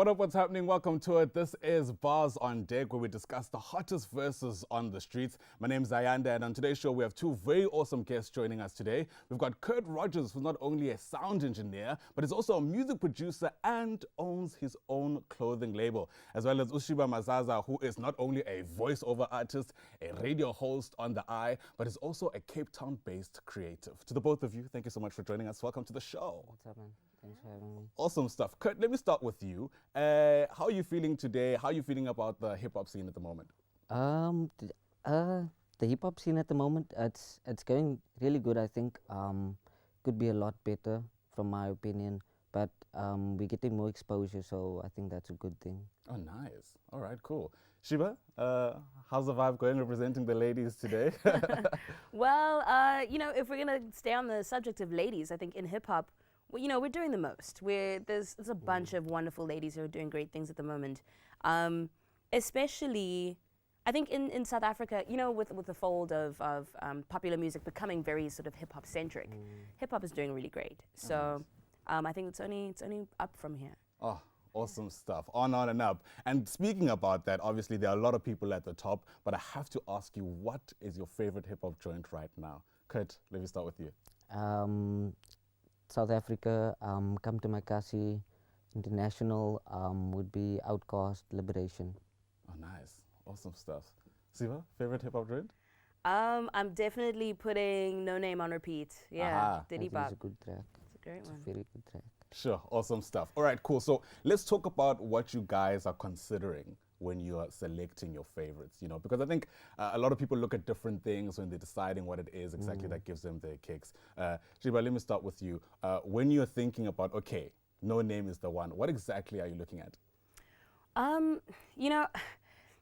What up, what's happening? Welcome to it. This is Bars on Deck, where we discuss the hottest verses on the streets. My name is Ayanda, and on today's show, we have two very awesome guests joining us today. We've got Kurt Rogers, who's not only a sound engineer, but is also a music producer and owns his own clothing label, as well as Ushiba Mazaza, who is not only a voiceover artist, a radio host on the Eye, but is also a Cape Town-based creative. To the both of you, thank you so much for joining us. Welcome to the show. What's up, man? Thanks for having me. Awesome stuff. Kurt, let me start with you. How are you feeling today? How are you feeling about the hip-hop scene at the moment? The hip hop scene at the moment, it's going really good. I think could be a lot better, from my opinion. But we're getting more exposure, so I think that's a good thing. Oh, nice. All right, cool. Shiba, how's the vibe going representing the ladies today? Well, if we're gonna stay on the subject of ladies, I think in hip hop, we're doing the most. There's a bunch of wonderful ladies who are doing great things at the moment. Especially, I think in South Africa, with the fold of popular music becoming very sort of hip hop centric, hip hop is doing really great. So I think it's only up from here. Oh, awesome stuff. On and up. And speaking about that, obviously there are a lot of people at the top, but I have to ask you, what is your favorite hip hop joint right now? Kurt, let me start with you. South Africa, Come to My Kasi. International would be Outcast, Liberation. Oh, nice. Awesome stuff. Siva, favorite hip hop joint? I'm definitely putting No Name on repeat. Yeah, Diddy Bop. It's a good track. It's a great It's one. a very good track. Sure, awesome stuff. All right, cool. So let's talk about what you guys are considering when you are selecting your favorites, because I think a lot of people look at different things when they're deciding what it is exactly that gives them their kicks. Shiba, let me start with you. When you're thinking about, okay, No Name is the one, what exactly are you looking at?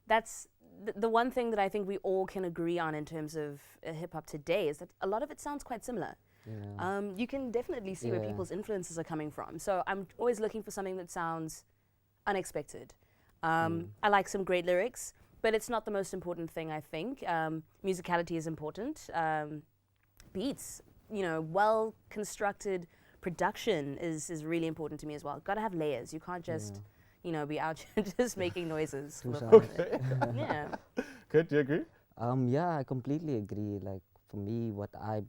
That's the one thing that I think we all can agree on in terms of hip hop today is that a lot of it sounds quite similar. Yeah. You can definitely see where people's influences are coming from. So I'm always looking for something that sounds unexpected. I like some great lyrics, but it's not the most important thing, I think. Musicality is important. Beats, well-constructed production is really important to me as well. Got to have layers. You can't just, be out here just making noises. Okay. Yeah. Good, do you agree? Yeah, I completely agree. Like, for me, what I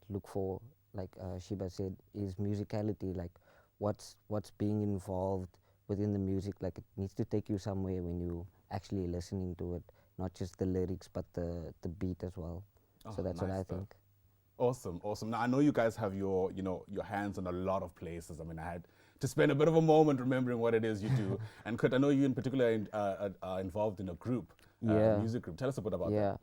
look for, like Shiba said, is musicality. Like, what's being involved within the music. Like, it needs to take you somewhere when you actually listening to it, not just the lyrics, but the beat as well. So that's nice what I stuff. think. Awesome, awesome. Now I know you guys have your hands on a lot of places. I mean, I had to spend a bit of a moment remembering what it is you do. And Kurt, I know you in particular are involved in a group, a music group. Tell us a bit about that.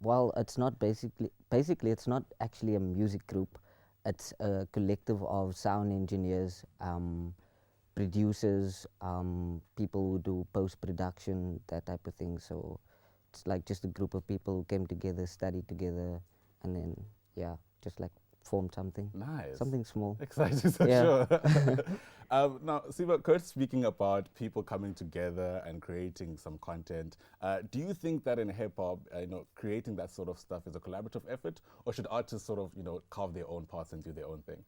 Well, it's not basically it's not actually a music group. It's a collective of sound engineers, producers, people who do post-production, that type of thing. So it's like just a group of people who came together, studied together, and then, just like formed something. Nice. Something small. Exciting, so sure. Now, Siva, Kurt, speaking about people coming together and creating some content, do you think that in hip-hop, creating that sort of stuff is a collaborative effort, or should artists sort of, carve their own paths and do their own thing?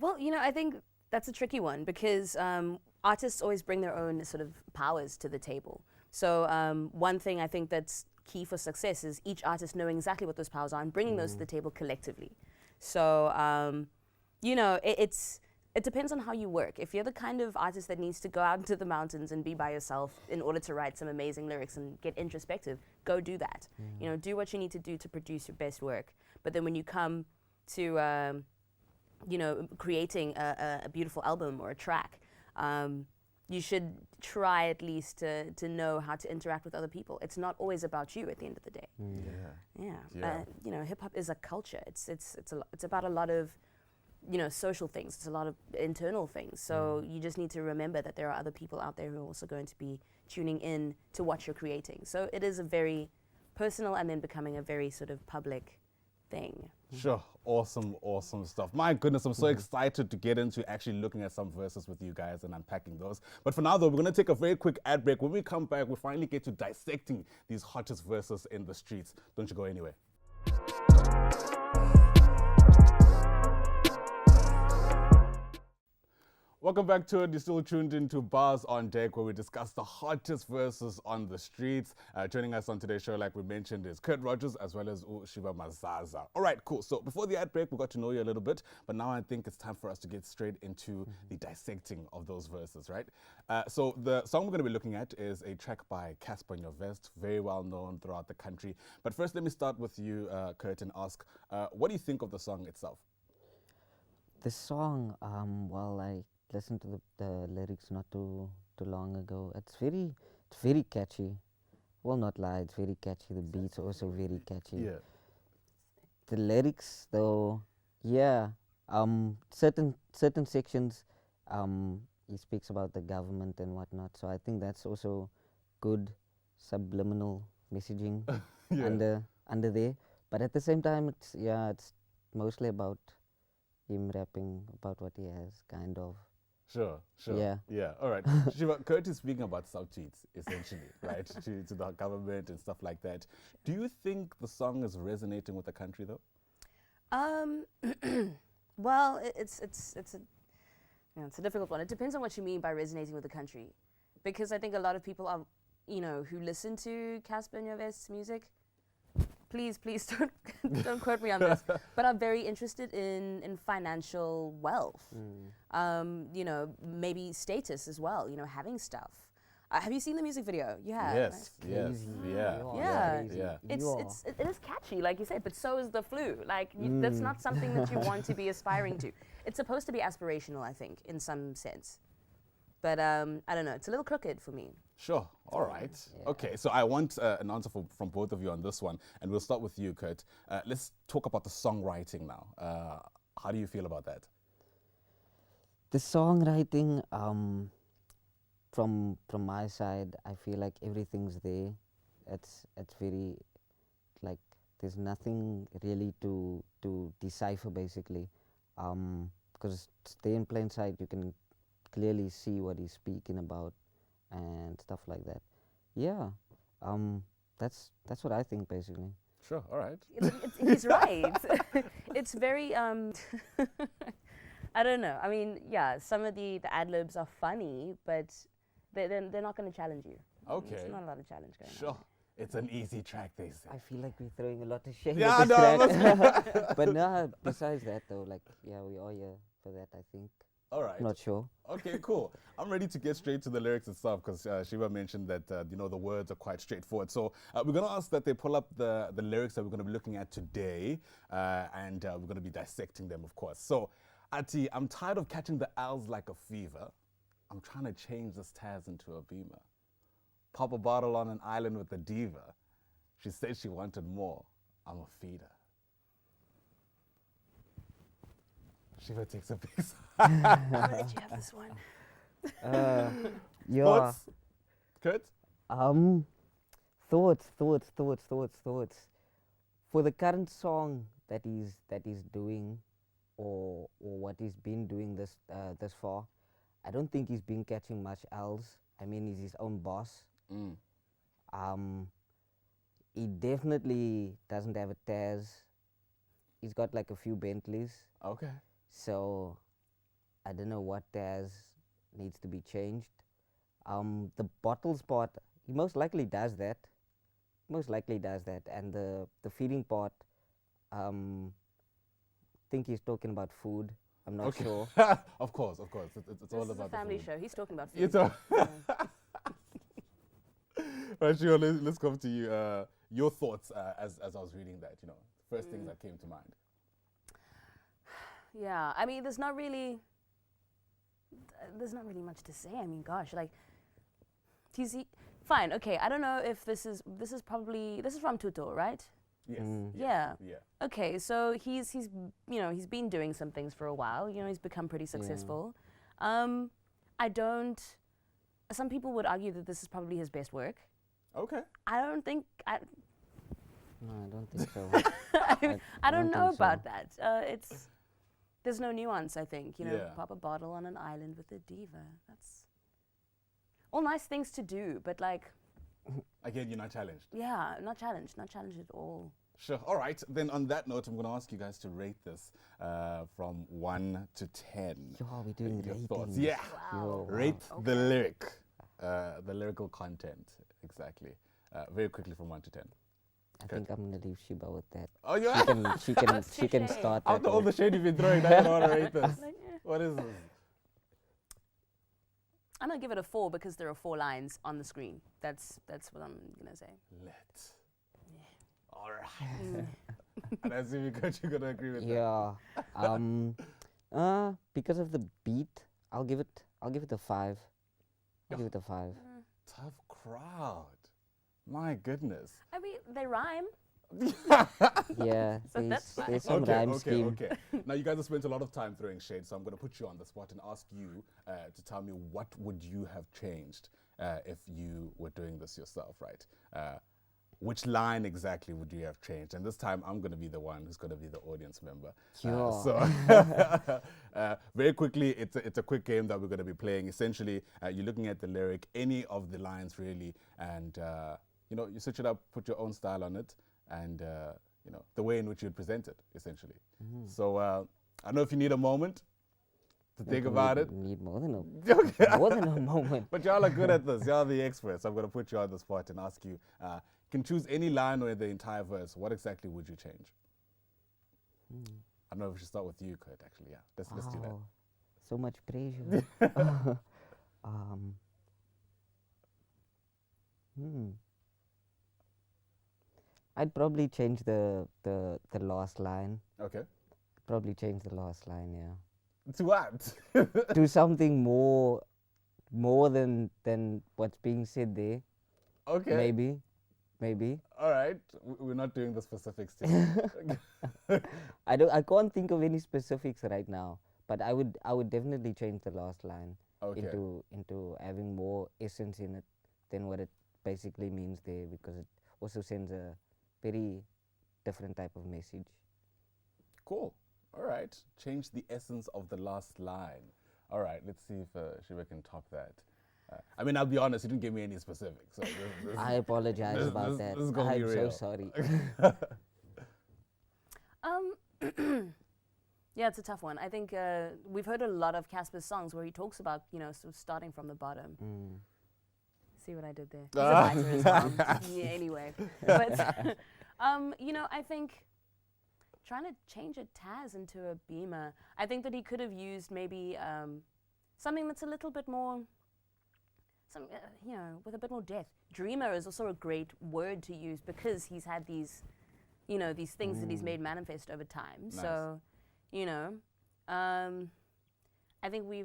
Well, I think that's a tricky one because artists always bring their own sort of powers to the table. So one thing I think that's key for success is each artist knowing exactly what those powers are and bringing those to the table collectively. So, it depends on how you work. If you're the kind of artist that needs to go out into the mountains and be by yourself in order to write some amazing lyrics and get introspective, go do that. Do what you need to do to produce your best work. But then when you come to creating a beautiful album or a track, you should try at least to know how to interact with other people. It's not always about you at the end of the day. Hip hop is a culture. It's about a lot of social things. It's a lot of internal things. So you just need to remember that there are other people out there who are also going to be tuning in to what you're creating. So it is a very personal and then becoming a very sort of public thing. Sure. Awesome, awesome stuff. My goodness, I'm so excited to get into actually looking at some verses with you guys and unpacking those. But for now, though, we're going to take a very quick ad break. When we come back, we'll finally get to dissecting these hottest verses in the streets. Don't you go anywhere. Welcome back to it. You're still tuned into Bars on Deck, where we discuss the hottest verses on the streets. Joining us on today's show, like we mentioned, is Kurt Rogers as well as Shiba Mazaza. All right, cool. So before the ad break, we got to know you a little bit, but now I think it's time for us to get straight into the dissecting of those verses, right? So the song we're going to be looking at is a track by Casper Nyovest, very well known throughout the country. But first, let me start with you, Kurt, and ask, what do you think of the song itself? The song, well, I listened to the lyrics not too long ago. It's very catchy. Will not lie, it's very catchy. The beats are also very catchy. Yeah. The lyrics, though, yeah, certain sections, he speaks about the government and whatnot. So I think that's also good subliminal messaging Yeah. under there. But at the same time, it's mostly about him rapping about what he has, kind of. Sure. Yeah. All right. Shiva, Kurt is speaking about South Cheats, essentially, right? to the government and stuff like that. Do you think the song is resonating with the country, though? Well, it's a difficult one. It depends on what you mean by resonating with the country, because I think a lot of people are, who listen to Casper Nyovest's music. Please don't quote me on this. But I'm very interested in financial wealth. Maybe status as well. You know, having stuff. Have you seen the music video? You have. Yes. Crazy. Yeah. Yeah. Yeah. It is catchy, like you said, but so is the flu. Like that's not something that you want to be aspiring to. It's supposed to be aspirational, I think, in some sense. But I don't know. It's a little crooked for me. Sure. All right. Yeah. Okay. So I want an answer from both of you on this one, and we'll start with you, Kurt. Let's talk about the songwriting now. How do you feel about that? The songwriting, from my side, I feel like everything's there. It's very, like, there's nothing really to decipher, basically, because it's there in plain sight. You can clearly see what he's speaking about and stuff like that. Yeah, that's what I think, basically. Sure. All right. He's right. It's very I don't know. I mean, yeah, some of the ad-libs are funny, but they're not going to challenge you. Okay. There's not a lot of challenge going on. Sure. It's an easy track, they say. I feel like we're throwing a lot of shade Yeah, at this no, track. But no, besides that, though, like, yeah, we are here for that, I think. All right. Not sure. Okay, cool. I'm ready to get straight to the lyrics itself, because Shiva mentioned that the words are quite straightforward. So we're going to ask that they pull up the lyrics that we're going to be looking at today, and we're going to be dissecting them, of course. So, Ati, I'm tired of catching the L's like a fever. I'm trying to change this Taz into a Beamer. Pop a bottle on an island with a diva. She said she wanted more. I'm a feeder. Shiva takes a piece. I'm going to let you have this one. Yeah. Thoughts? Kurt? Thoughts. For the current song that he's doing, or what he's been doing this far, I don't think he's been catching much else. I mean, he's his own boss. He definitely doesn't have a Taz. He's got like a few Bentleys. Okay. So I don't know what Taz needs to be changed. The bottles part, he most likely does that. And the feeding part, think he's talking about food. I'm not sure. Of course. It's all This is about a family the food. show. He's talking about food. Right, Shiva, let's come to you. Your thoughts as I was reading that, first things that came to mind. Yeah, I mean, there's not really much to say. I mean, gosh, like, fine, okay. I don't know if this is from Tuto, right? Yes. Yeah. Yeah. Okay, so he's been doing some things for a while. He's become pretty successful. Some people would argue that this is probably his best work. Okay. I don't think. No, I don't think so. I don't know think so. about that. There's no nuance, I think. Yeah. Pop a bottle on an island with a diva. That's all nice things to do, but like. Again, you're not challenged. Yeah, not challenged at all. Sure. All right. Then on that note, I'm going to ask you guys to rate this from 1 to 10. Yo, we're doing Your ratings. thoughts. Yeah. Yo, Rate wow. the lyric, the lyrical content. Exactly. Very quickly from 1 to 10. I think I'm gonna leave Shiba with that. Oh, you She can start. After that all the off. shade you've been throwing, now you don't want to rate this. Like, eh. What is this? I'm gonna give it a 4 because there are 4 lines on the screen. That's what I'm gonna say. Lit. All right. And I assume you're gonna agree with that. Yeah. Because of the beat, I'll give it a 5. I'll give it a 5. Tough crowd. My goodness. I mean, they rhyme. Yeah, So that's fine. there's some rhyme okay, scheme. okay. Now you guys have spent a lot of time throwing shade, so I'm going to put you on the spot and ask you to tell me what would you have changed if you were doing this yourself, right? Which line exactly would you have changed? And this time I'm going to be the one who's going to be the audience member. Sure. Very quickly, it's a quick game that we're going to be playing. Essentially, you're looking at the lyric, any of the lines really, and you switch it up, put your own style on it, and the way in which you'd present it, essentially. So I don't know if you need a moment to think about it. Need more than Okay. more than a moment. But y'all are good at this. Y'all are the experts. I'm going to put you on the spot and ask you, you can choose any line or the entire verse. What exactly would you change? I don't know if we should start with you, Kurt, actually. Yeah, let's do that. Wow, so much pressure. I'd probably change the last line. Okay. Probably change the last line, yeah. To what? Do something more than what's being said there. Okay. Maybe. All right. We're not doing the specifics today. I can't think of any specifics right now, but I would definitely change the last line Okay. into having more essence in it than what it basically means there, because it also sends a very different type of message. Cool. All right. Change the essence of the last line. All right. Let's see if Shiva can top that. I mean, I'll be honest, you didn't give me any specifics. So I apologize about that. This is gonna be I'm real. so sorry. Yeah, it's a tough one. I think we've heard a lot of Casper's songs where he talks about, sort of starting from the bottom. See what I did there? He's a writer as well. Yeah, anyway. But, I think trying to change a Taz into a Beamer, I think that he could have used maybe something that's a little bit more, with a bit more depth. Dreamer is also a great word to use because he's had these, these things that he's made manifest over time. Nice. So, I think we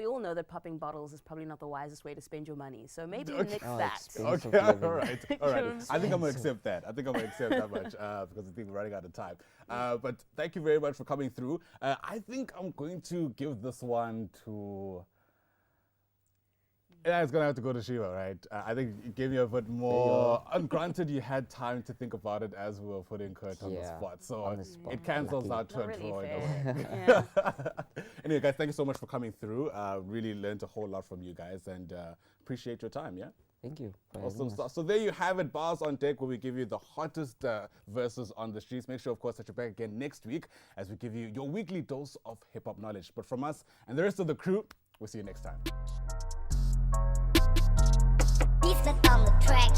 all know that popping bottles is probably not the wisest way to spend your money. So maybe nix that. expensive Okay, living. all right. I think I'm going to accept that. because I think we're running out of time. But thank you very much for coming through. I think I'm going to give this one to... Yeah, it's going to have to go to Shiva, right? I think it gave me a bit more... And granted, you had time to think about it as we were putting Kurt on the Yeah, spot. So on the spot. it cancels Lucky. out to Not a really draw in a fair. way. Yeah. Anyway, guys, thank you so much for coming through. Really learned a whole lot from you guys and appreciate your time, yeah? Thank you. for Awesome having us. stuff. So there you have it, Bars on Deck, where we give you the hottest verses on the streets. Make sure, of course, that you're back again next week as we give you your weekly dose of hip-hop knowledge. But from us and the rest of the crew, we'll see you next time. Beatz on the track.